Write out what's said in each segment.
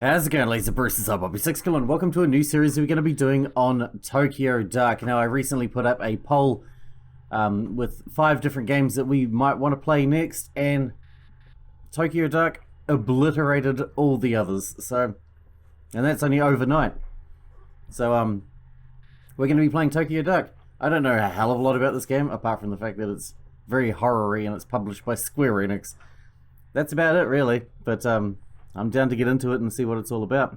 How's it going, Laser Bruce? I'm Bobby Sixkilla, and welcome to a new series we're going to be doing on Tokyo Dark. Now, I recently put up a poll with 5 different games that we might want to play next, and Tokyo Dark obliterated all the others. And that's only overnight. So, we're going to be playing Tokyo Dark. I don't know a hell of a lot about this game, apart from the fact that it's very horror-y and it's published by Square Enix. That's about it, really. But, I'm down to get into it and see what it's all about.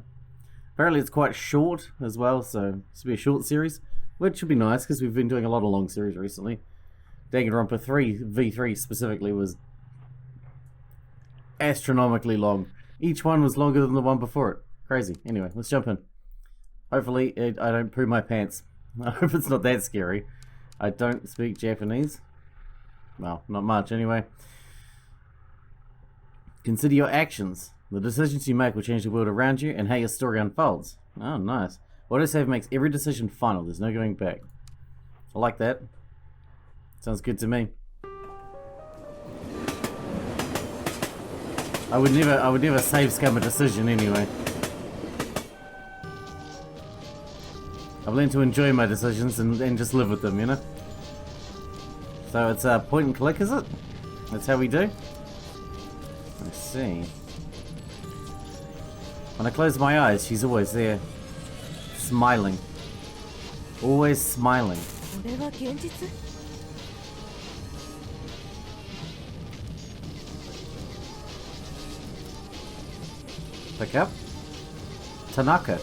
Apparently it's quite short as well, so this will be a short series, which should be nice because we've been doing a lot of long series recently. Danganronpa 3 V3 specifically was astronomically long. Each one was longer than the one before it. Crazy. Anyway, let's jump in. Hopefully I don't poo my pants. I hope it's not that scary. I don't speak Japanese. Well, not much anyway. Consider your actions. The decisions you make will change the world around you and how your story unfolds. Oh, nice. Autosave makes every decision final. There's no going back. I like that. Sounds good to me. I would never save scum a decision anyway. I've learned to enjoy my decisions and just live with them, you know? So it's a point and click, is it? That's how we do? I see. When I close my eyes, she's always there. Smiling. Always smiling. Pick up? Tanaka.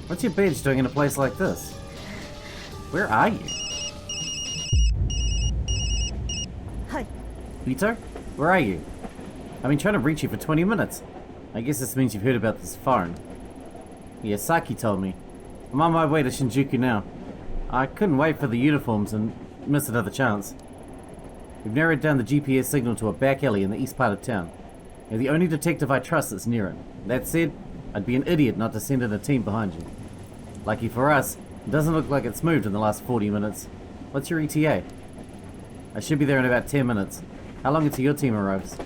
What's your badge doing in a place like this? Where are you? Hi. Ito? Where are you? I've been trying to reach you for 20 minutes. I guess this means you've heard about this phone. Yeah, Saki told me. I'm on my way to Shinjuku now. I couldn't wait for the uniforms and miss another chance. We've narrowed down the GPS signal to a back alley in the east part of town. You're the only detective I trust that's near it. That said, I'd be an idiot not to send in a team behind you. Lucky for us, it doesn't look like it's moved in the last 40 minutes. What's your ETA? I should be there in about 10 minutes. How long until your team arrives?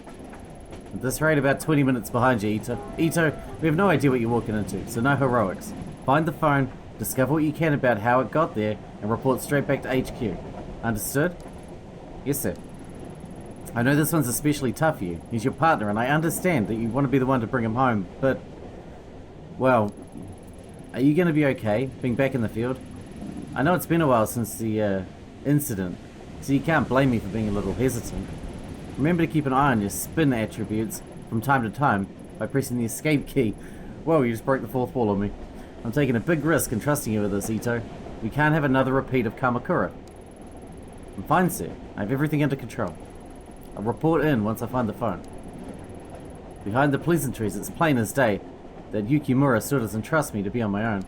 At this rate, about 20 minutes behind you, Ito. Ito, we have no idea what you're walking into, so no heroics. Find the phone, discover what you can about how it got there, and report straight back to HQ. Understood? Yes, sir. I know this one's especially tough for you. He's your partner, and I understand that you want to be the one to bring him home, but... Well, are you going to be okay, being back in the field? I know it's been a while since the, incident, so you can't blame me for being a little hesitant. Remember to keep an eye on your spin attributes from time to time by pressing the escape key. Whoa, you just broke the fourth wall on me. I'm taking a big risk in trusting you with this, Ito. We can't have another repeat of Kamakura. I'm fine, sir. I have everything under control. I'll report in once I find the phone. Behind the pleasantries, it's plain as day that Yukimura still doesn't trust me to be on my own.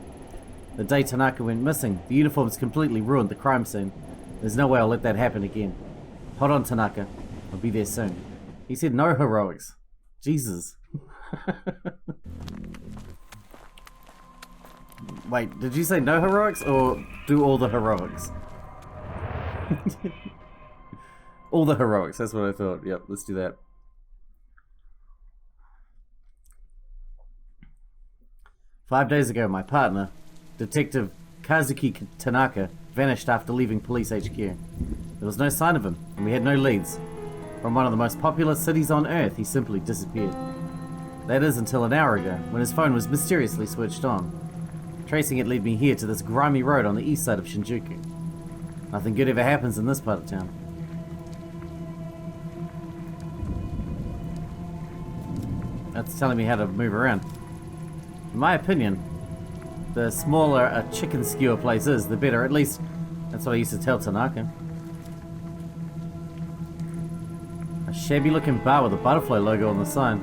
The day Tanaka went missing, the uniforms completely ruined the crime scene. There's no way I'll let that happen again. Hold on, Tanaka. I'll be there soon. He said no heroics. Jesus. Wait, did you say no heroics or do all the heroics? All the heroics, that's what I thought. Yep, let's do that. "5 days ago, my partner, Detective Kazuki Tanaka, vanished after leaving police HQ. There was no sign of him, and we had no leads. From one of the most populous cities on Earth, he simply disappeared. That is until an hour ago, when his phone was mysteriously switched on. Tracing it led me here to this grimy road on the east side of Shinjuku. Nothing good ever happens in this part of town. That's telling me how to move around. In my opinion, the smaller a chicken skewer place is, the better. At least, that's what I used to tell Tanaka. A shabby looking bar with a butterfly logo on the sign.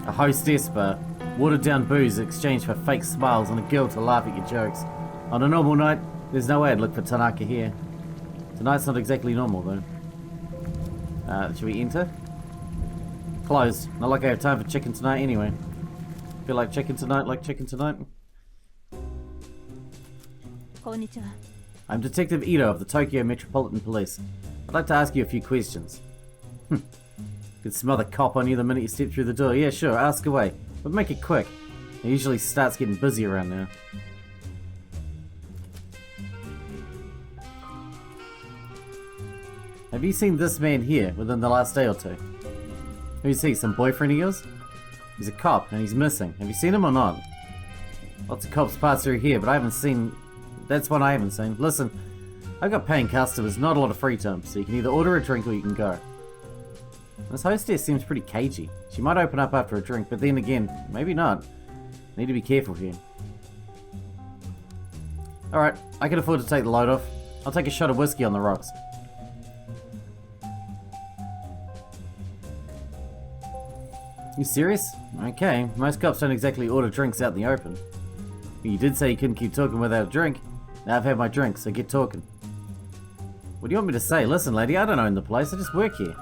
A hostess bar. Watered down booze exchanged for fake smiles and a girl to laugh at your jokes. On a normal night, there's no way I'd look for Tanaka here. Tonight's not exactly normal though. Should we enter? Closed. Not like I have time for chicken tonight anyway. Feel like chicken tonight, like chicken tonight? Konnichiwa. I'm Detective Ito of the Tokyo Metropolitan Police. I'd like to ask you a few questions. Could Could smell the cop on you the minute you step through the door. Yeah, sure, ask away. But make it quick. It usually starts getting busy around now. Have you seen this man here within the last day or two? Who's he? Some boyfriend of yours? He's a cop and he's missing. Have you seen him or not? Lots of cops pass through here, but I haven't seen... That's one I haven't seen. Listen, I've got paying customers, not a lot of free time, so you can either order a drink or you can go. This hostess seems pretty cagey. She might open up after a drink, but then again, maybe not. Need to be careful here. Alright, I can afford to take the load off. I'll take a shot of whiskey on the rocks. You serious? Okay, most cops don't exactly order drinks out in the open. But you did say you couldn't keep talking without a drink. Now I've had my drink, so get talking. What do you want me to say? Listen, lady, I don't own the place, I just work here.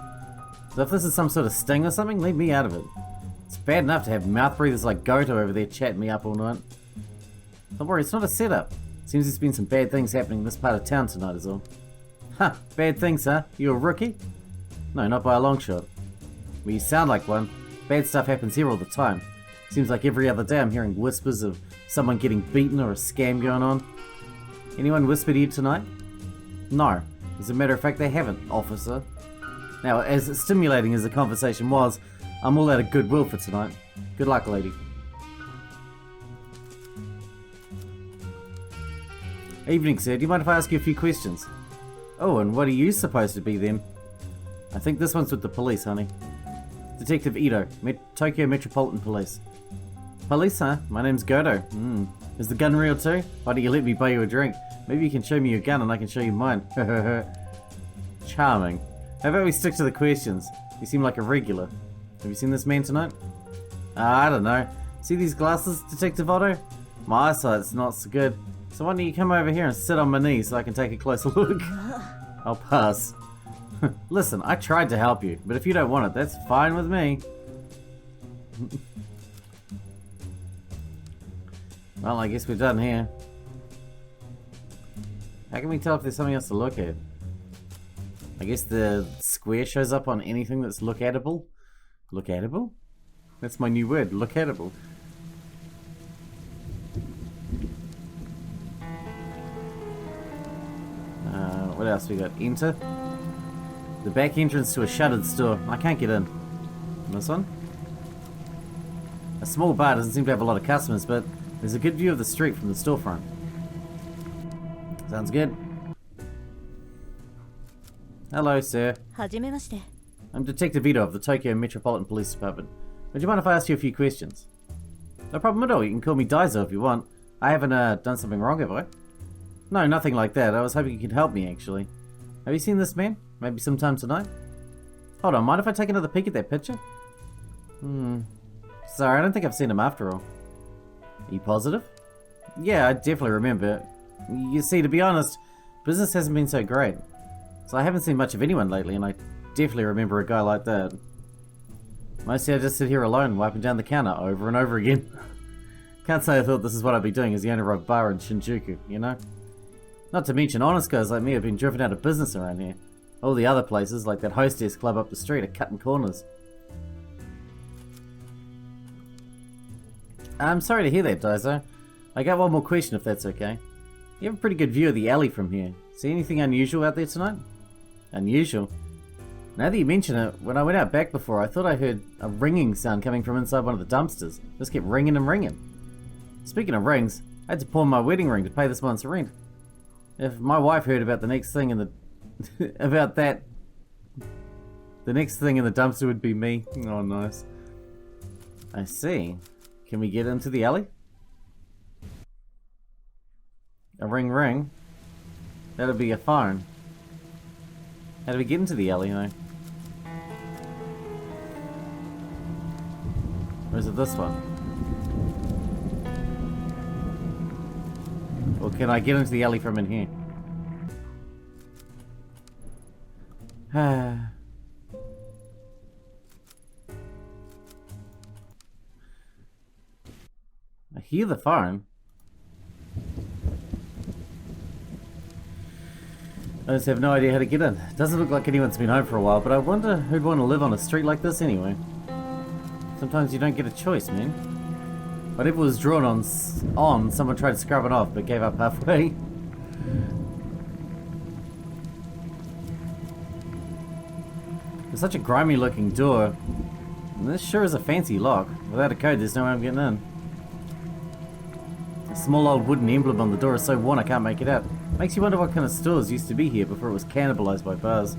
So if this is some sort of sting or something, leave me out of it. It's bad enough to have mouth breathers like Goto over there chatting me up all night. Don't worry, it's not a setup. Seems there's been some bad things happening in this part of town tonight is all. Huh, bad things, huh? You a rookie? No, not by a long shot. Well, you sound like one. Bad stuff happens here all the time. Seems like every other day I'm hearing whispers of someone getting beaten or a scam going on. Anyone whispered to you tonight? No. As a matter of fact, they haven't, officer. Now, as stimulating as the conversation was, I'm all out of goodwill for tonight. Good luck, lady. Evening, sir. Do you mind if I ask you a few questions? Oh, and what are you supposed to be then? I think this one's with the police, honey. Detective Ito, Tokyo Metropolitan Police. Police, huh? My name's Goto. Is the gun real too? Why don't you let me buy you a drink? Maybe you can show me your gun and I can show you mine. Charming. How about we stick to the questions? You seem like a regular. Have you seen this man tonight? I don't know. See these glasses, Detective Otto? My eyesight's not so good. So why don't you come over here and sit on my knees so I can take a closer look? I'll pass. Listen, I tried to help you, but if you don't want it, that's fine with me. Well, I guess we're done here. How can we tell if there's something else to look at? I guess the square shows up on anything that's look-atable. Look-atable? That's my new word, look-atable. What else we got? Enter. The back entrance to a shuttered store. I can't get in. This one? A small bar doesn't seem to have a lot of customers, but there's a good view of the street from the storefront. Sounds good. Hello, sir. はじめまして。 I'm Detective Ito of the Tokyo Metropolitan Police Department. Would you mind if I ask you a few questions? No problem at all. You can call me Daizo if you want. I haven't done something wrong, have I? No, nothing like that. I was hoping you could help me, actually. Have you seen this man? Maybe sometime tonight? Hold on, mind if I take another peek at that picture? Sorry, I don't think I've seen him after all. Are you positive? Yeah, I definitely remember. You see, to be honest, business hasn't been so great. So I haven't seen much of anyone lately, and I definitely remember a guy like that. Mostly I just sit here alone, wiping down the counter over and over again. Can't say I thought this is what I'd be doing as the owner of a bar in Shinjuku, you know? Not to mention honest guys like me have been driven out of business around here. All the other places, like that hostess club up the street, are cutting corners. I'm sorry to hear that, Daizo. I got one more question if that's okay. You have a pretty good view of the alley from here. See anything unusual out there tonight? Unusual? Now that you mention it, when I went out back before, I thought I heard a ringing sound coming from inside one of the dumpsters. Just kept ringing and ringing. Speaking of rings, I had to pawn my wedding ring to pay this month's rent. If my wife heard about the next thing in the... about that... The next thing in the dumpster would be me. Oh, nice. I see. Can we get into the alley? A ring ring? That'll be a phone. How do we get into the alley, though? Or is it this one? Or can I get into the alley from in here? I hear the phone. I just have no idea how to get in. Doesn't look like anyone's been home for a while, but I wonder who'd want to live on a street like this anyway. Sometimes you don't get a choice, man. Whatever was drawn on, someone tried to scrub it off, but gave up halfway. It's such a grimy looking door. And this sure is a fancy lock. Without a code, there's no way I'm getting in. A small old wooden emblem on the door is so worn I can't make it out. Makes you wonder what kind of stores used to be here before it was cannibalized by bars.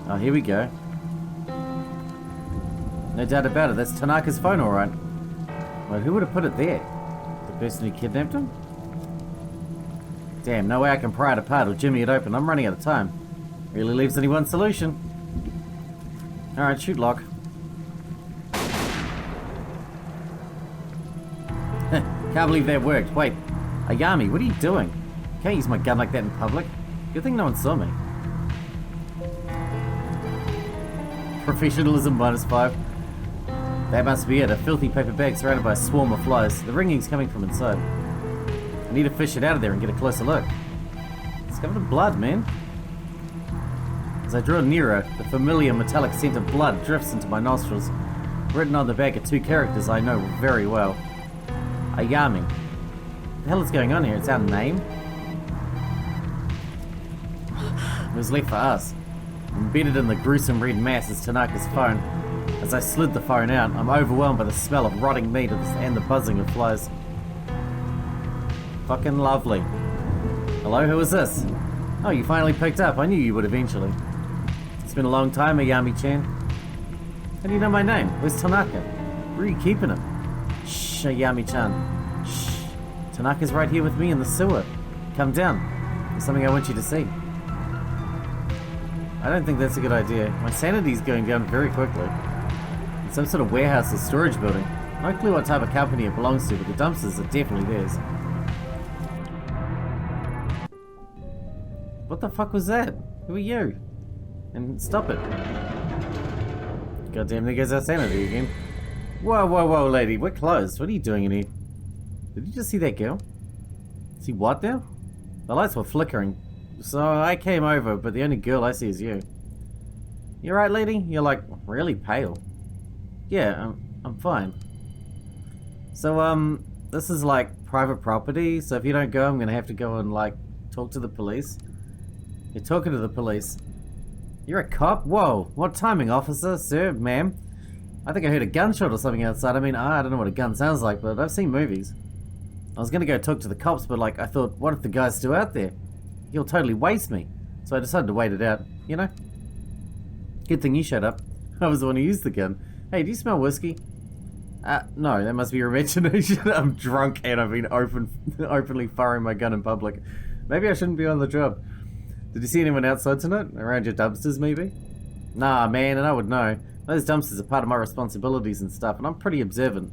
Oh, here we go. No doubt about it, that's Tanaka's phone, alright. But who would have put it there? The person who kidnapped him? Damn, no way I can pry it apart or jimmy it open. I'm running out of time. Really leaves only one solution. Alright, shoot lock. Can't believe that worked. Wait, Ayami, what are you doing? Can't use my gun like that in public. Good thing no one saw me. Professionalism -5. That must be it. A filthy paper bag surrounded by a swarm of flies. The ringing's coming from inside. I need to fish it out of there and get a closer look. It's covered in blood, man. As I draw nearer, the familiar metallic scent of blood drifts into my nostrils. Written on the bag are two characters I know very well. Ayami. What the hell is going on here? It's our name? It was left for us. Embedded in the gruesome red mass is Tanaka's phone. As I slid the phone out, I'm overwhelmed by the smell of rotting meat and the buzzing of flies. Fucking lovely. Hello, who is this? Oh, you finally picked up. I knew you would eventually. It's been a long time, Ayami-chan. How do you know my name? Where's Tanaka? Where are you keeping him? Shh, Ayami-chan. Shh. Tanaka's right here with me in the sewer. Come down. There's something I want you to see. I don't think that's a good idea. My sanity's going down very quickly. It's some sort of warehouse or storage building. No clue what type of company it belongs to, but the dumpsters are definitely theirs. What the fuck was that? Who are you? And stop it. Goddamn, there goes our sanity again. Whoa, whoa, whoa, lady, we're closed. What are you doing in here? Did you just see that girl? See what now? The lights were flickering. So I came over, but the only girl I see is you. You right, lady? You're like really pale. Yeah, I'm fine. So this is like private property. So if you don't go, I'm gonna have to go and like talk to the police. You're talking to the police. You're a cop? Whoa! What timing, officer, sir, ma'am? I think I heard a gunshot or something outside. I mean, I don't know what a gun sounds like, but I've seen movies. I was gonna go talk to the cops, but like I thought, what if the guy's still out there? He'll totally waste me. So I decided to wait it out, you know? Good thing you showed up. I was the one who used the gun. Hey, do you smell whiskey? No, that must be your imagination. I'm drunk and I've been openly firing my gun in public. Maybe I shouldn't be on the job. Did you see anyone outside tonight? Around your dumpsters, maybe? Nah, man, and I would know. Those dumpsters are part of my responsibilities and stuff, and I'm pretty observant.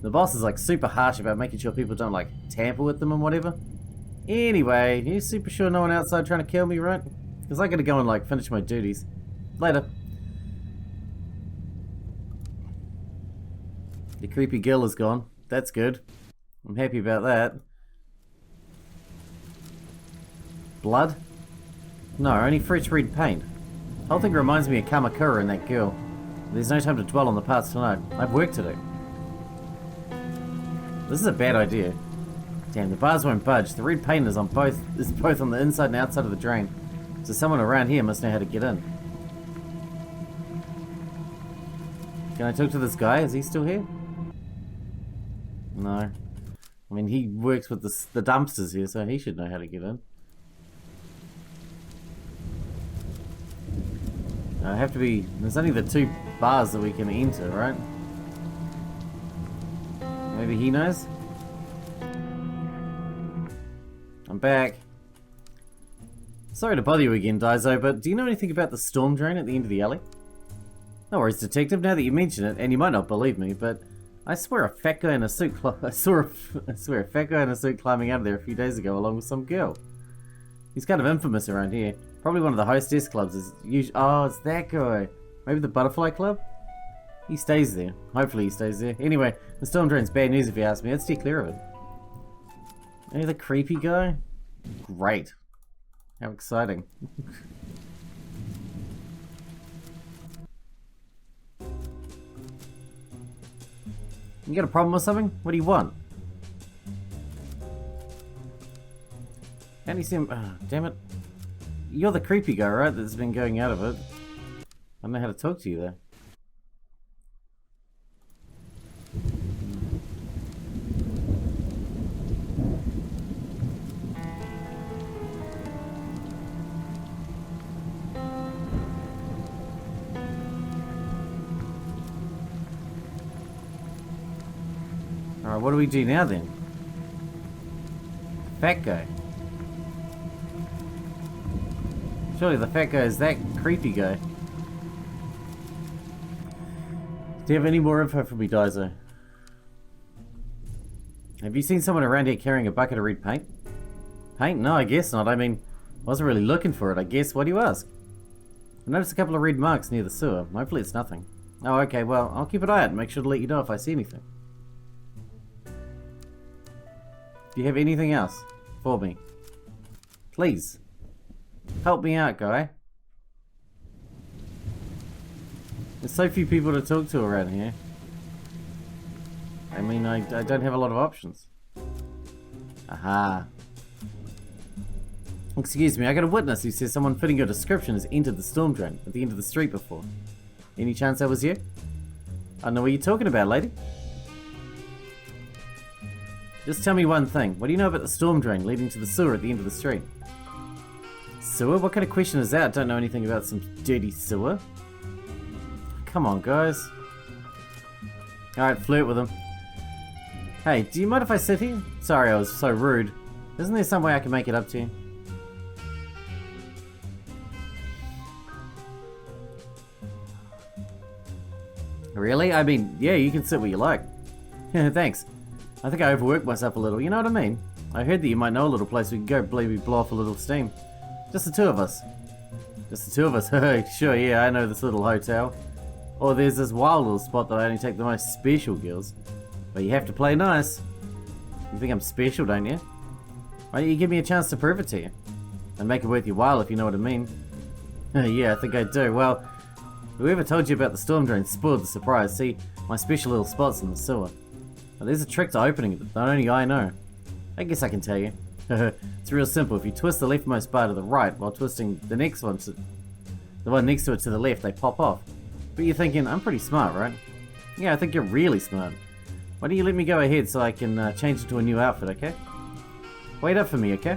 The boss is like super harsh about making sure people don't like tamper with them and whatever. Anyway, you're super sure no one outside trying to kill me, right? Because I gotta go and like finish my duties. Later. The creepy girl is gone. That's good. I'm happy about that. Blood? No, only fresh red paint. The whole thing reminds me of Kamakura and that girl. There's no time to dwell on the past tonight. I've work to do. This is a bad idea. Damn, the bars won't budge. The red paint is both on the inside and outside of the drain. So someone around here must know how to get in. Can I talk to this guy? Is he still here? No. I mean, he works with the dumpsters here, so he should know how to get in. I have to be... There's only the 2 bars that we can enter, right? Maybe he knows? I'm back. Sorry to bother you again, Daizo, but do you know anything about the storm drain at the end of the alley? No worries, detective, now that you mention it, and you might not believe me, but I swear a fat guy in a suit I swear a fat guy in a suit climbing out of there a few days ago along with some girl. He's kind of infamous around here. Probably one of the hostess clubs is usually... Oh, it's that guy. Maybe the Butterfly Club? He stays there. Hopefully he stays there. Anyway, the storm drain's bad news if you ask me. Let's steer clear of it. Hey, the creepy guy? Great. How exciting. You got a problem with something? What do you want? Can't you see him? Oh, damn it. You're the creepy guy, right? That's been going out of it. I don't know how to talk to you there. Alright, what do we do now then? Fat guy. Surely the fat guy is that creepy guy. Do you have any more info for me, Daiso? Have you seen someone around here carrying a bucket of red paint? Paint? No, I guess not. I mean, I wasn't really looking for it, I guess. Why do you ask? I noticed a couple of red marks near the sewer. Hopefully it's nothing. Oh, okay, well, I'll keep an eye out and make sure to let you know if I see anything. Do you have anything else for me? Please. Help me out, guy. There's so few people to talk to around here. I mean, I don't have a lot of options. Aha. Excuse me, I got a witness who says someone fitting your description has entered the storm drain at the end of the street before. Any chance that was you? I don't know what you're talking about, lady. Just tell me one thing. What do you know about the storm drain leading to the sewer at the end of the street? Sewer? What kind of question is that? I don't know anything about some dirty sewer. Come on, guys. Alright, flirt with him. Hey, do you mind if I sit here? Sorry, I was so rude. Isn't there some way I can make it up to you? Really? I mean, yeah, you can sit where you like. Thanks. I think I overworked myself a little, you know what I mean? I heard that you might know a little place we can go blow off a little steam. Just the two of us. Just the two of us? Sure, yeah, I know this little hotel. Or there's this wild little spot that I only take the most special girls. But you have to play nice. You think I'm special, don't you? Why don't you give me a chance to prove it to you? And make it worth your while, if you know what I mean. Yeah, I think I do. Well, whoever told you about the storm drain spoiled the surprise. See, my special little spot's in the sewer. But there's a trick to opening it that only I know. I guess I can tell you. It's real simple. If you twist the leftmost bar to the right while twisting the next one to the one next to it to the left, they pop off. But you're thinking, I'm pretty smart, right? Yeah, I think you're really smart. Why don't you let me go ahead so I can change into a new outfit, okay? Wait up for me, okay?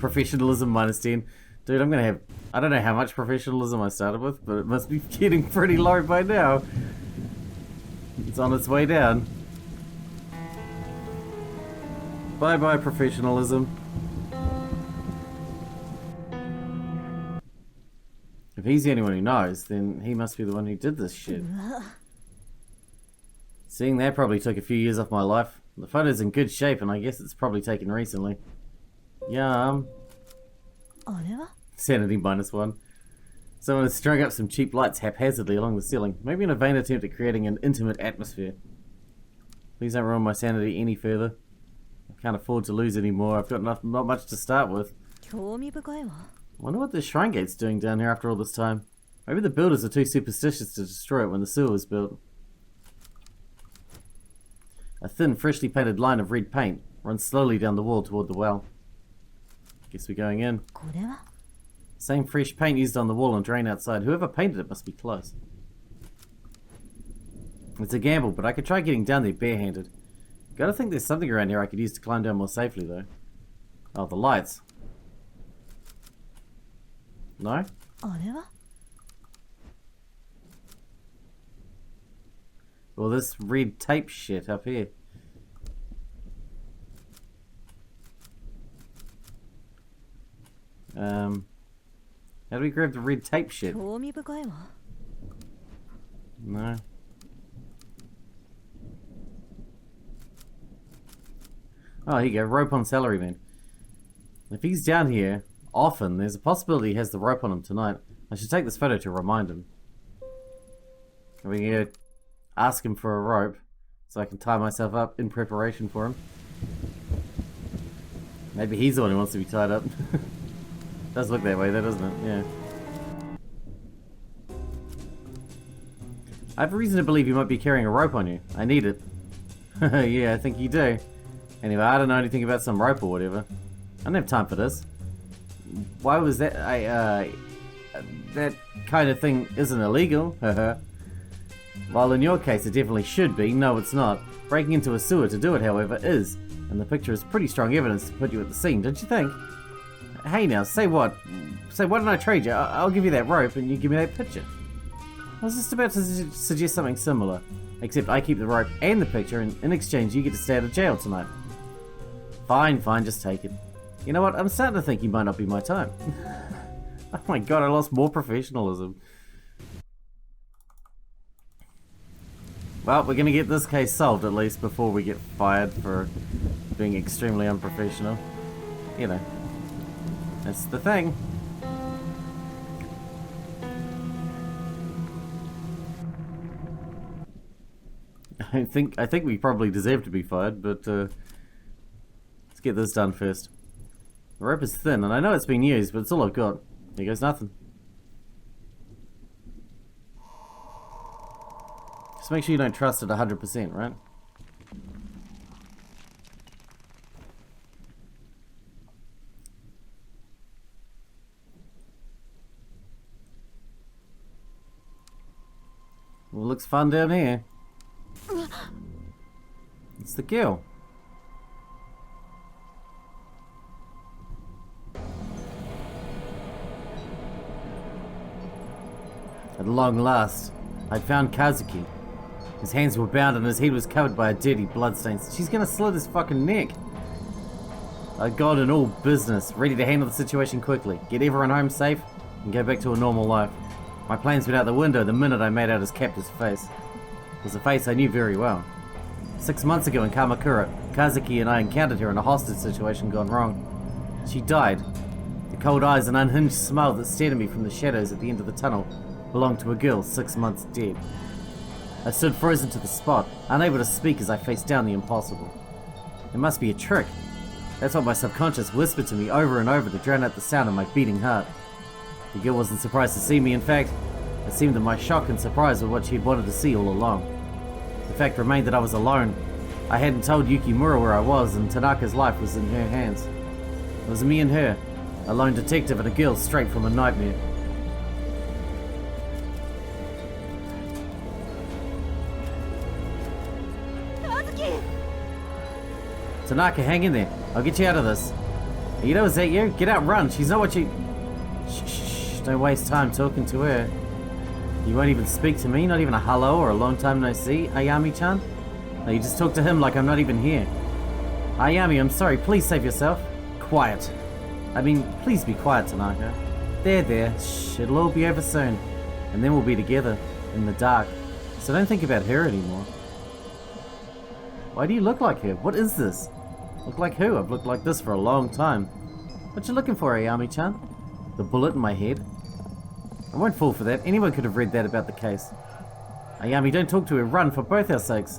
Professionalism -10. Dude, I'm gonna have... I don't know how much professionalism I started with, but it must be getting pretty low by now. It's on its way down. Bye-bye, professionalism. If he's the only one who knows, then he must be the one who did this shit. Seeing that probably took a few years off my life. The photo's in good shape, and I guess it's probably taken recently. Yum. Sanity -1. Someone has strung up some cheap lights haphazardly along the ceiling, maybe in a vain attempt at creating an intimate atmosphere. Please don't ruin my sanity any further. I can't afford to lose any more. I've got not much to start with. Wonder what the shrine gate's doing down here after all this time. Maybe the builders are too superstitious to destroy it when the sewer was built. A thin, freshly painted line of red paint runs slowly down the wall toward the well. Guess we're going in. Same fresh paint used on the wall and drain outside. Whoever painted it must be close. It's a gamble, but I could try getting down there barehanded. Gotta think there's something around here I could use to climb down more safely, though. Oh, the lights. No? Well, this red tape shit up here. How do we grab the red tape shit? No. Oh, here you go. Rope on Salaryman. If he's down here often, there's a possibility he has the rope on him tonight. I should take this photo to remind him. We can go ask him for a rope so I can tie myself up in preparation for him. Maybe he's the one who wants to be tied up. Does look that way though, doesn't it? Yeah. I have a reason to believe you might be carrying a rope on you. I need it. Yeah, I think you do. Anyway, I don't know anything about some rope or whatever. I don't have time for this. Why was that? That kind of thing isn't illegal. While in your case it definitely should be, no it's not. Breaking into a sewer to do it, however, is. And the picture is pretty strong evidence to put you at the scene, don't you think? Hey now, say what? Say, why don't I trade you? I'll give you that rope and you give me that picture. I was just about to suggest something similar. Except I keep the rope and the picture, and in exchange you get to stay out of jail tonight. Fine, just take it. You know what, I'm starting to think you might not be my type. Oh my god, I lost more professionalism. Well, we're gonna get this case solved at least before we get fired for being extremely unprofessional. You know, that's the thing. I think we probably deserve to be fired, but let's get this done first. The rope is thin, and I know it's been used, but it's all I've got. There goes nothing. Just make sure you don't trust it 100%, right? Well, looks fun down here. It's the girl. At long last, I'd found Kazuki. His hands were bound and his head was covered by a dirty bloodstain. She's gonna slit his fucking neck. I'd gone in all business, ready to handle the situation quickly, get everyone home safe, and go back to a normal life. My plans went out the window the minute I made out his captor's face. It was a face I knew very well. 6 months ago in Kamakura, Kazuki and I encountered her in a hostage situation gone wrong. She died. The cold eyes and unhinged smile that stared at me from the shadows at the end of the tunnel belonged to a girl 6 months dead. I stood frozen to the spot, unable to speak as I faced down the impossible. It must be a trick. That's what my subconscious whispered to me over and over to drown out the sound of my beating heart. The girl wasn't surprised to see me. In fact, it seemed that my shock and surprise were what she had wanted to see all along. The fact remained that I was alone. I hadn't told Yukimura where I was, and Tanaka's life was in her hands. It was me and her, a lone detective and a girl straight from a nightmare. Tanaka, hang in there. I'll get you out of this. Ito, is that you? Get out, run. She's not what you... Shh, don't waste time talking to her. You won't even speak to me? Not even a hello or a long time no see, Ayami-chan? No, you just talk to him like I'm not even here. Ayami, I'm sorry. Please save yourself. Quiet. I mean, please be quiet, Tanaka. There. Shh, it'll all be over soon. And then we'll be together, in the dark. So don't think about her anymore. Why do you look like her? What is this? Look like who? I've looked like this for a long time. What you looking for, Ayami-chan? The bullet in my head? I won't fall for that. Anyone could have read that about the case. Ayami, don't talk to her. Run, for both our sakes.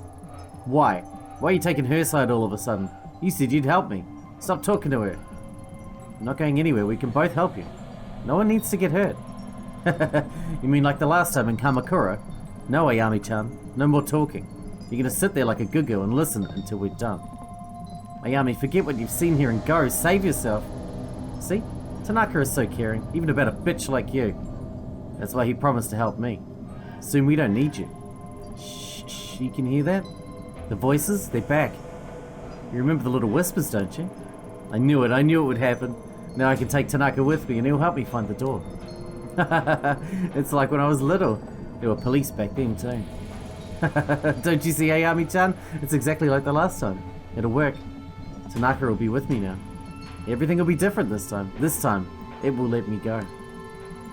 Why? Why are you taking her side all of a sudden? You said you'd help me. Stop talking to her. I'm not going anywhere. We can both help you. No one needs to get hurt. You mean like the last time in Kamakura? No, Ayami-chan. No more talking. You're gonna sit there like a good girl and listen until we're done. Ayami, forget what you've seen here and go. Save yourself. See? Tanaka is so caring, even about a bitch like you. That's why he promised to help me. Soon we don't need you. Shh, you can hear that? The voices, they're back. You remember the little whispers, don't you? I knew it would happen. Now I can take Tanaka with me and he'll help me find the door. It's like when I was little. There were police back then too. Don't you see, Ayami-chan? It's exactly like the last time. It'll work. Tanaka will be with me now. Everything will be different this time. This time, it will let me go.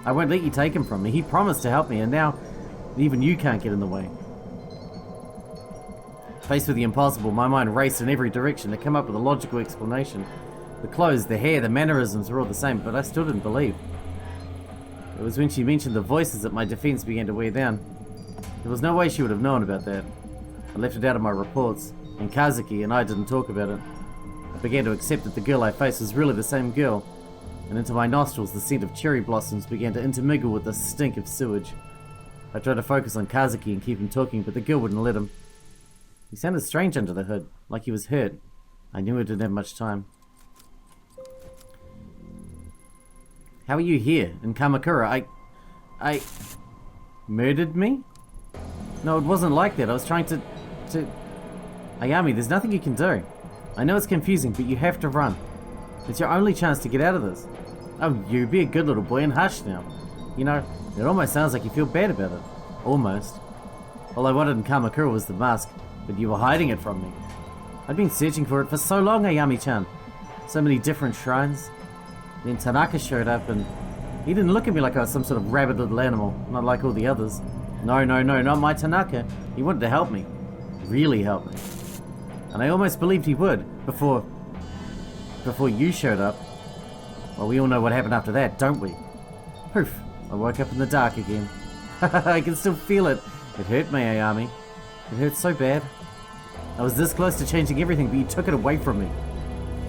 I won't let you take him from me. He promised to help me, and now even you can't get in the way. Faced with the impossible, my mind raced in every direction to come up with a logical explanation. The clothes, the hair, the mannerisms were all the same, but I still didn't believe. It was when she mentioned the voices that my defense began to wear down. There was no way she would have known about that. I left it out of my reports, and Kazuki and I didn't talk about it. began to accept that the girl I faced was really the same girl, and into my nostrils the scent of cherry blossoms began to intermingle with the stink of sewage. I tried to focus on Kazuki and keep him talking, but the girl wouldn't let him. He sounded strange under the hood, like he was hurt. I knew I didn't have much time. How are you here, in Kamakura? I... Murdered me? No, it wasn't like that. I was trying to... Ayami, there's nothing you can do. I know it's confusing, but you have to run. It's your only chance to get out of this. Oh, you be a good little boy and hush now. You know, it almost sounds like you feel bad about it. Almost. All I wanted in Kamakura was the mask, but you were hiding it from me. I'd been searching for it for so long, Ayami-chan. So many different shrines. Then Tanaka showed up and he didn't look at me like I was some sort of rabid little animal, not like all the others. No, not my Tanaka. He wanted to help me. Really help me. And I almost believed he would, before you showed up. Well, we all know what happened after that, don't we? Poof, I woke up in the dark again. I can still feel it. It hurt me, Ayami. It hurt so bad. I was this close to changing everything, but you took it away from me.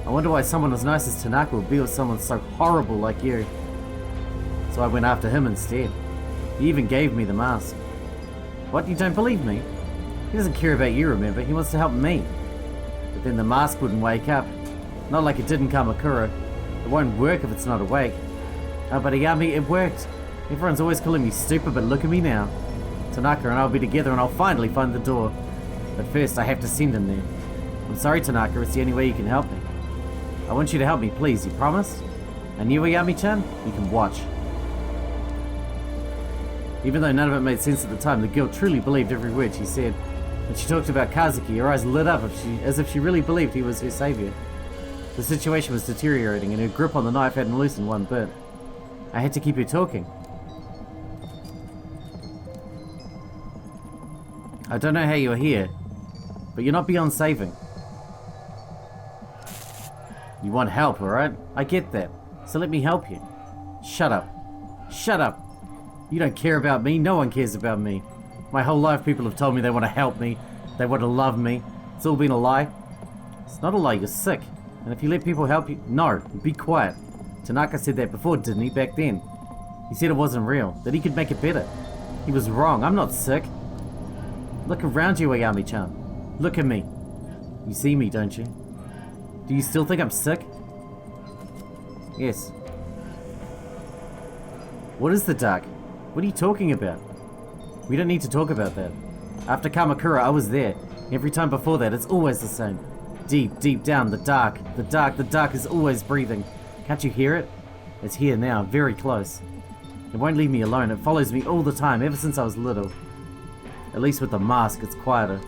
I wonder why someone as nice as Tanaka would be with someone so horrible like you. So I went after him instead. He even gave me the mask. What, you don't believe me? He doesn't care about you, remember? He wants to help me. But then the mask wouldn't wake up. Not like it did in Kamakura. It won't work if it's not awake. Oh, but Ayami, it worked. Everyone's always calling me stupid, but look at me now. Tanaka and I'll be together and I'll finally find the door. But first, I have to send him there. I'm sorry, Tanaka, it's the only way you can help me. I want you to help me, please, you promise? And you, Ayami-chan, you can watch. Even though none of it made sense at the time, the girl truly believed every word she said. When she talked about Kazuki, her eyes lit up as if she really believed he was her savior. The situation was deteriorating and her grip on the knife hadn't loosened one bit. I had to keep her talking. I don't know how you're here, but you're not beyond saving. You want help, alright? I get that. So let me help you. Shut up. Shut up. You don't care about me. No one cares about me. My whole life people have told me they want to help me. They want to love me. It's all been a lie. It's not a lie, you're sick. And if you let people help you... No, be quiet. Tanaka said that before, didn't he, back then? He said it wasn't real, that he could make it better. He was wrong. I'm not sick. Look around you, Ayami-chan. Look at me. You see me, don't you? Do you still think I'm sick? Yes. What is the dark? What are you talking about? We don't need to talk about that. After Kamakura, I was there. Every time before that, it's always the same. Deep, deep down, the dark is always breathing. Can't you hear it? It's here now, very close. It won't leave me alone. It follows me all the time, ever since I was little. At least with the mask, it's quieter.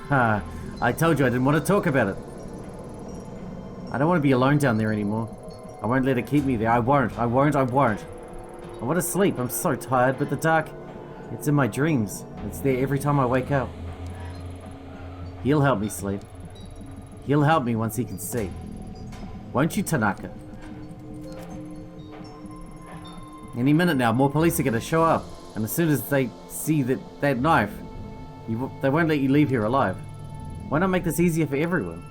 Ha, I told you I didn't want to talk about it. I don't want to be alone down there anymore. I won't let it keep me there. I won't. I want to sleep. I'm so tired, but the dark, it's in my dreams. It's there every time I wake up. He'll help me sleep. He'll help me once he can see. Won't you, Tanaka? Any minute now, more police are going to show up. And as soon as they see that knife, they won't let you leave here alive. Why not make this easier for everyone?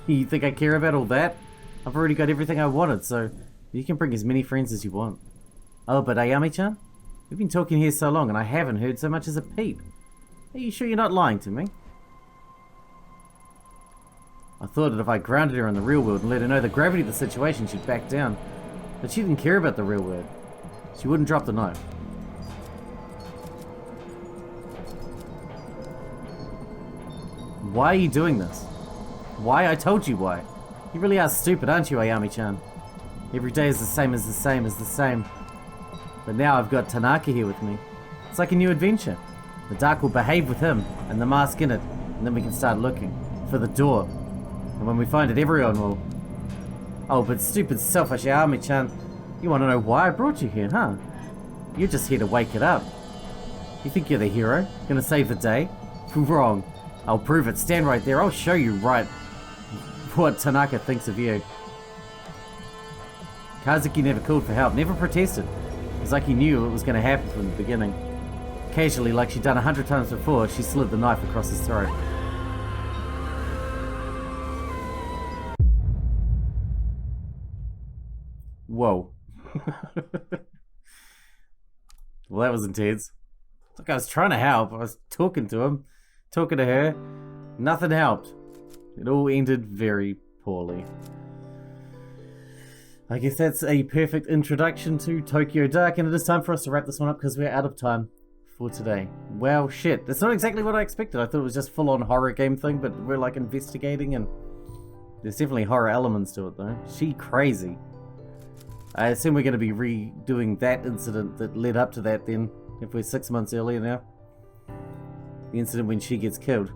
You think I care about all that? I've already got everything I wanted, so you can bring as many friends as you want. Oh, but Ayami-chan? We've been talking here so long and I haven't heard so much as a peep. Are you sure you're not lying to me? I thought that if I grounded her in the real world and let her know the gravity of the situation, she'd back down. But she didn't care about the real world. She wouldn't drop the knife. Why are you doing this? Why? I told you why. You really are stupid, aren't you, Ayami-chan? Every day is the same as the same as the same. But now I've got Tanaka here with me. It's like a new adventure. The dark will behave with him and the mask in it, and then we can start looking for the door. And when we find it, everyone will... Oh, but stupid, selfish Ayami-chan, you want to know why I brought you here, huh? You're just here to wake it up. You think you're the hero? Gonna save the day? Wrong. I'll prove it. Stand right there. I'll show you right what Tanaka thinks of you. Kazuki never called for help, never protested. It was like he knew it was going to happen from the beginning. Casually, like she'd done 100 times before, she slid the knife across his throat. Whoa. Well, that was intense. Look, I was trying to help. I was talking to him, talking to her. Nothing helped. It all ended very poorly. I guess that's a perfect introduction to Tokyo Dark, and it is time for us to wrap this one up because we're out of time for today. Well, shit. That's not exactly what I expected. I thought it was just full-on horror game thing, but we're like investigating, and there's definitely horror elements to it, though. She crazy. I assume we're going to be redoing that incident that led up to that then, if we're 6 months earlier now. The incident when she gets killed.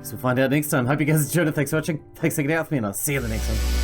So we'll find out next time. Hope you guys enjoyed it. Thanks for watching. Thanks for hanging out with me, and I'll see you in the next one.